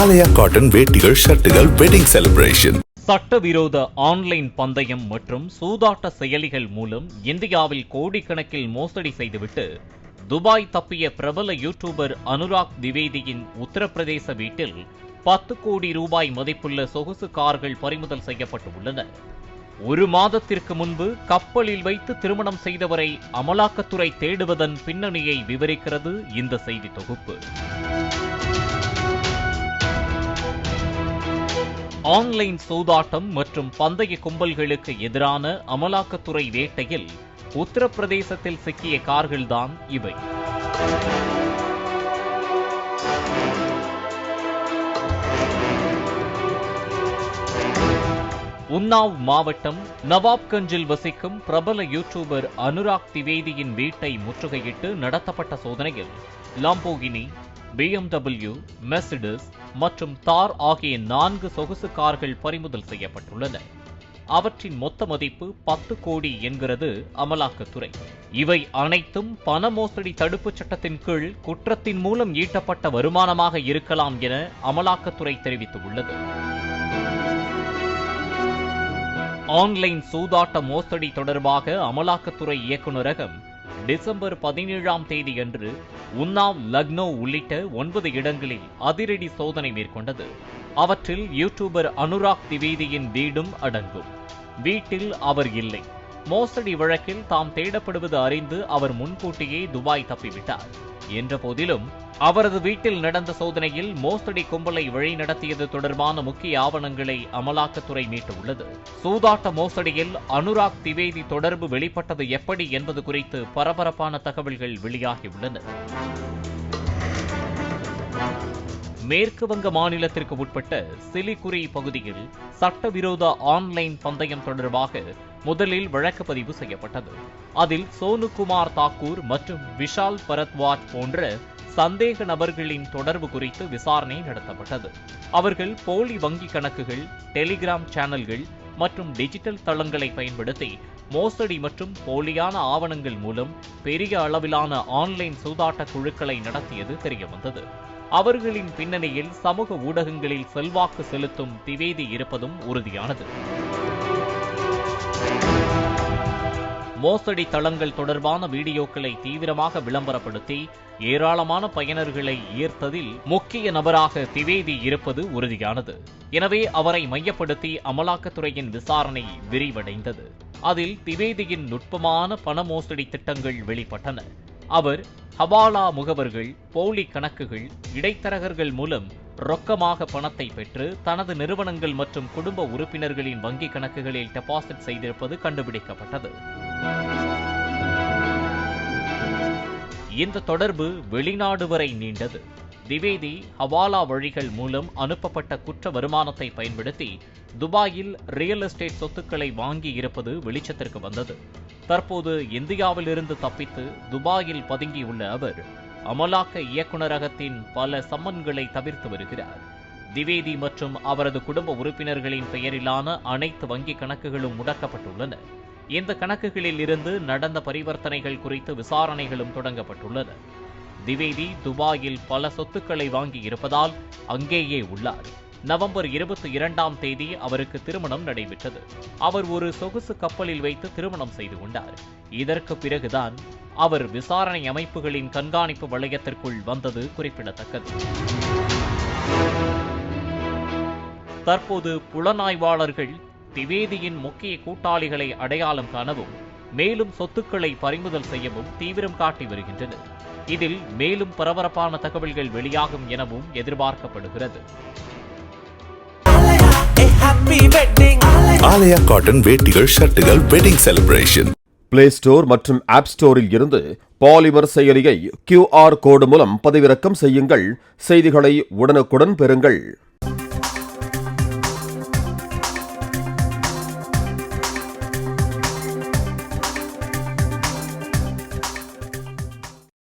ஆலயா cotton வேட்டிகள் ஷர்ட்டுகள் wedding celebration. சட்டவிரோத ஆன்லைன் பந்தயம் மற்றும் சூதாட்ட செயலிகள் மூலம் இந்தியாவில் கோடிக்கணக்கில் மோசடி செய்துவிட்டு துபாய் தப்பிய பிரபல யூடியூபர் அனுராக் திவேதியின் உத்தரப்பிரதேச வீட்டில் 10 கோடி ரூபாய் மதிப்புள்ள சொகுசு கார்கள் பறிமுதல் செய்யப்பட்டுள்ளன. ஒரு மாதத்திற்கு முன்பு கப்பலில் வைத்து திருமணம் செய்தவரை அமலாக்கத்துறை தேடுவதன் பின்னணியை விவரிக்கிறது இந்த செய்தி தொகுப்பு. ஆன்லைன் சூதாட்டம் மற்றும் பந்தய கும்பல்களுக்கு எதிரான அமலாக்கத்துறை வேட்டையில் உத்தரப்பிரதேசத்தில் சிக்கிய கார்கள்தான் இவை. உன்னாவ் மாவட்டம் நவாப்கஞ்சில் வசிக்கும் பிரபல யூடியூபர் அனுராக் திவேதியின் வீட்டை முற்றுகையிட்டு நடத்தப்பட்ட சோதனையில் லாம்போகினி, BMW, மெர்சிடிஸ் மற்றும் தார் ஆகிய 4 சொகுசு கார்கள் பறிமுதல் செய்யப்பட்டுள்ளன. அவற்றின் மொத்த மதிப்பு 10 கோடி என்கிறது அமலாக்கத்துறை. இவை அனைத்தும் பண மோசடி தடுப்புச் சட்டத்தின் கீழ் குற்றத்தின் மூலம் ஈட்டப்பட்ட வருமானமாக இருக்கலாம் என அமலாக்கத்துறை தெரிவித்துள்ளது. ஆன்லைன் சூதாட்ட மோசடி தொடர்பாக அமலாக்கத்துறை இயக்குநரகம் டிசம்பர் 17ஆம் தேதியன்று உன்னாவ், லக்னோ உள்ளிட்ட 9 இடங்களில் அதிரடி சோதனை மேற்கொண்டது. அவற்றில் யூடியூபர் அனுராக் திவேதியின் வீடும் அடங்கும். வீட்டில் அவர் இல்லை. மோசடி வழக்கில் தாம் தேடப்படுவது அறிந்து அவர் முன்கூட்டியே துபாய் தப்பிவிட்டார். என்ற போதிலும் அவரது வீட்டில் நடந்த சோதனையில் மோசடி கும்பலை வழிநடத்தியது தொடர்பான முக்கிய ஆவணங்களை அமலாக்கத்துறை மீட்டுள்ளது. சூதாட்ட மோசடியில் அனுராக் திவேதி தொடர்பு வெளிப்பட்டது எப்படி என்பது குறித்து பரபரப்பான தகவல்கள் வெளியாகியுள்ளன. மேற்கு வங்க மாநிலத்திற்கு உட்பட்ட சிலிகுரி பகுதியில் சட்டவிரோத ஆன்லைன் பந்தயம் தொடர்பாக முதலில் வழக்கு பதிவு செய்யப்பட்டது. அதில் சோனுகுமார் தாக்கூர் மற்றும் விஷால் பரத்வாஜ் போன்ற சந்தேக நபர்களின் தொடர்பு குறித்து விசாரணை நடத்தப்பட்டது. அவர்கள் போலி வங்கி கணக்குகள், டெலிகிராம் சேனல்கள் மற்றும் டிஜிட்டல் தளங்களை பயன்படுத்தி மோசடி மற்றும் போலியான ஆவணங்கள் மூலம் பெரிய அளவிலான ஆன்லைன் சூதாட்ட குழுக்களை நடத்தியது தெரியவந்தது. அவர்களின் பின்னணியில் சமூக ஊடகங்களில் செல்வாக்கு செலுத்தும் திவேதி இருப்பதும் உறுதியானது. மோசடி தளங்கள் தொடர்பான வீடியோக்களை தீவிரமாக விளம்பரப்படுத்தி ஏராளமான பயனர்களை ஈர்த்ததில் முக்கிய நபராக திவேதி இருப்பது உறுதியானது. எனவே அவரை மையப்படுத்தி அமலாக்கத்துறையின் விசாரணை விரிவடைந்தது. அதில் திவேதியின் நுட்பமான பண மோசடி திட்டங்கள் வெளிப்பட்டன. அவர் ஹவாலா முகவர்கள், போலி கணக்குகள், இடைத்தரகர்கள் மூலம் ரொக்கமாக பணத்தை பெற்று தனது நிறுவனங்கள் மற்றும் குடும்ப உறுப்பினர்களின் வங்கிக் கணக்குகளில் டெபாசிட் செய்திருப்பது கண்டுபிடிக்கப்பட்டது. இந்த தொடர்பு வெளிநாடு வரை நீண்டது. திவேதி ஹவாலா வழிகள் மூலம் அனுப்பப்பட்ட குற்ற வருமானத்தை பயன்படுத்தி துபாயில் ரியல் எஸ்டேட் சொத்துக்களை வாங்கி இருப்பது வெளிச்சத்திற்கு வந்தது. தற்போது இந்தியாவில் இருந்து தப்பித்து துபாயில் பதுங்கியுள்ள அவர் அமலாக்க இயக்குநரகத்தின் பல சம்மன்களை தவிர்த்து வருகிறார். திவேதி மற்றும் அவரது குடும்ப உறுப்பினர்களின் பெயரிலான அனைத்து வங்கிக் கணக்குகளும் முடக்கப்பட்டுள்ளன. இந்த கணக்குகளில் இருந்து நடந்த பரிவர்த்தனைகள் குறித்து விசாரணைகளும் தொடங்கப்பட்டுள்ளன. திவேதி துபாயில் பல சொத்துக்களை வாங்கி இருப்பதால் அங்கேயே உள்ளார். நவம்பர் 22ஆம் தேதி அவருக்கு திருமணம் நடைபெற்றது. அவர் ஒரு சொகுசு கப்பலில் வைத்து திருமணம் செய்து கொண்டார். இதற்கு பிறகுதான் அவர் விசாரணை அமைப்புகளின் கண்காணிப்பு வளையத்திற்குள் வந்தது குறிப்பிடத்தக்கது. தற்போது புலனாய்வாளர்கள் திவேதியின் முக்கிய கூட்டாளிகளை அடையாளம் காணவும் மேலும் சொத்துக்களை பறிமுதல் செய்யவும் தீவிரம் காட்டி வருகின்றனர். இதில் மேலும் பரபரப்பான தகவல்கள் வெளியாகும் எனவும் எதிர்பார்க்கப்படுகிறது. ஆலயா காட்டன் வேட்டிகள் ஷர்ட்டுகள் வெட்டிங் செலிப்ரேஷன். பிளே ஸ்டோர் மற்றும் ஆப் ஸ்டோரில் இருந்து பாலிமர் செயலியை QR கோடு மூலம் பதிவிறக்கம் செய்யுங்கள். செய்திகளை உடனுக்குடன் பெறுங்கள்.